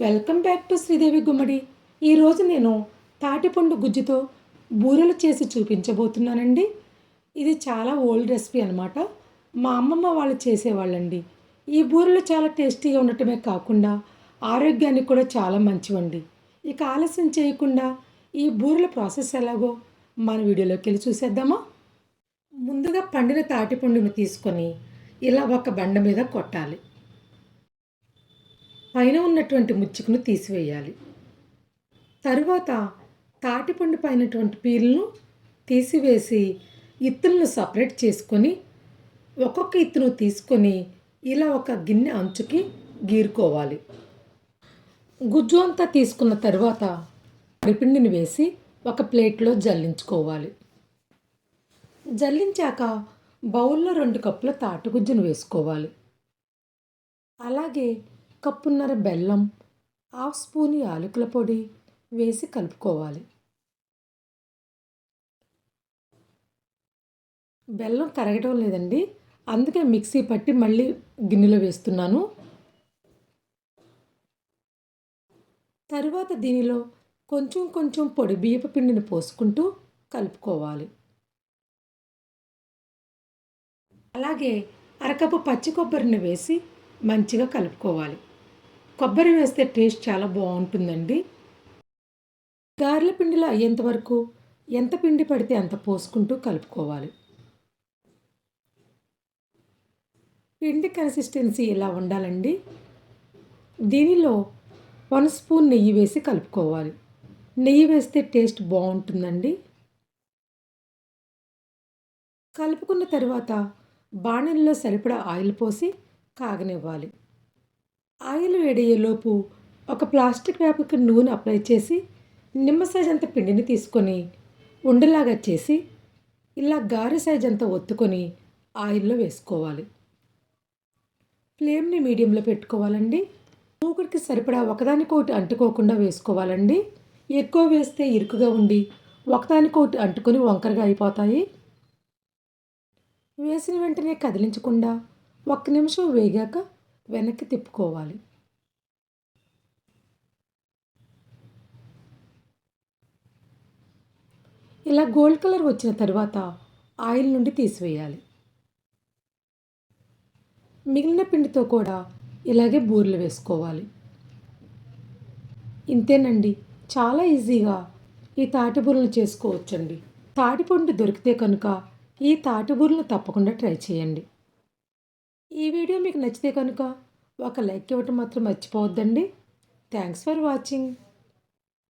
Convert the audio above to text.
Welcome back to Sridevi గుమ్మడి. ఈరోజు నేను తాటిపండు గుజ్జుతో బూరెలు చేసి చూపించబోతున్నానండి. ఇది చాలా ఓల్డ్ రెసిపీ అనమాట. మా అమ్మమ్మ వాళ్ళు చేసేవాళ్ళండి. ఈ బూరెలు చాలా టేస్టీగా ఉండటమే కాకుండా ఆరోగ్యానికి కూడా చాలా మంచివండి. ఇక ఆలస్యం చేయకుండా ఈ బూరెల ప్రాసెస్ ఎలాగో మన వీడియోలోకి వెళ్ళి చూసేద్దామా. ముందుగా పండిన తాటిపండును తీసుకొని ఇలా ఒక బండ మీద కొట్టాలి. పైన ఉన్నటువంటి ముచ్చుకును తీసివేయాలి. తరువాత తాటిపండు పైనటువంటి పీల్ను తీసివేసి ఇత్తులను సపరేట్ చేసుకొని ఒక్కొక్క ఇత్తును తీసుకొని ఇలా ఒక గిన్నె అంచుకి గీరుకోవాలి. గుజ్జు అంతా తీసుకున్న తర్వాత పిండిని వేసి ఒక ప్లేట్లో జల్లించుకోవాలి. జల్లించాక బౌల్లో 2 కప్పుల తాటిగుజ్జును వేసుకోవాలి. అలాగే కప్పున్నర బెల్లం, హాఫ్ స్పూన్ యాలకుల పొడి వేసి కలుపుకోవాలి. బెల్లం కరగడం లేదండి, అందుకే మిక్సీ పట్టి మళ్ళీ గిన్నెలో వేస్తున్నాను. తరువాత దీనిలో కొంచెం కొంచెం పొడి బియ్యపు పిండిని పోసుకుంటూ కలుపుకోవాలి. అలాగే అరకప్పు పచ్చి కొబ్బరిని వేసి మంచిగా కలుపుకోవాలి. కొబ్బరి వేస్తే టేస్ట్ చాలా బాగుంటుందండి. గారెల పిండిలో అయ్యేంత వరకు ఎంత పిండి పడితే అంత పోసుకుంటూ కలుపుకోవాలి. పిండి కన్సిస్టెన్సీ ఇలా ఉండాలండి. దీనిలో 1 స్పూన్ నెయ్యి వేసి కలుపుకోవాలి. నెయ్యి వేస్తే టేస్ట్ బాగుంటుందండి. కలుపుకున్న తర్వాత బాణలిలో సరిపడా ఆయిల్ పోసి కాగనివ్వాలి. ఆయిల్ వేడయ్యేలోపు ఒక ప్లాస్టిక్ వ్యాప్కి నూనె అప్లై చేసి నిమ్మ సైజ్ అంత పిండిని తీసుకొని ఉండలాగా చేసి ఇలా గారె సైజ్ అంతా ఒత్తుకొని ఆయిల్లో వేసుకోవాలి. ఫ్లేమ్ని మీడియంలో పెట్టుకోవాలండి. మూకుడికి సరిపడా ఒకదానికొకటి అంటుకోకుండా వేసుకోవాలండి. ఎక్కువ వేస్తే ఇరుకుగా ఉండి ఒకదానికొకటి అంటుకొని వంకరగా అయిపోతాయి. వేసిన వెంటనే కదిలించకుండా 1 నిమిషం వేగాక వెనక్కి తిప్పుకోవాలి. ఇలా గోల్డ్ కలర్ వచ్చిన తర్వాత ఆయిల్ నుండి తీసివేయాలి. మిగిలిన పిండితో కూడా ఇలాగే బూరెలు వేసుకోవాలి. ఇంతేనండి, చాలా ఈజీగా ఈ తాటి బూరెలు చేసుకోవచ్చండి. తాటిపండు దొరికితే కనుక ఈ తాటి బూరెలు తప్పకుండా ట్రై చేయండి. ఈ వీడియో మీకు నచ్చితే కనుక ఒక లైక్ ఇవ్వటం మాత్రం మర్చిపోవద్దండి. Thanks for watching.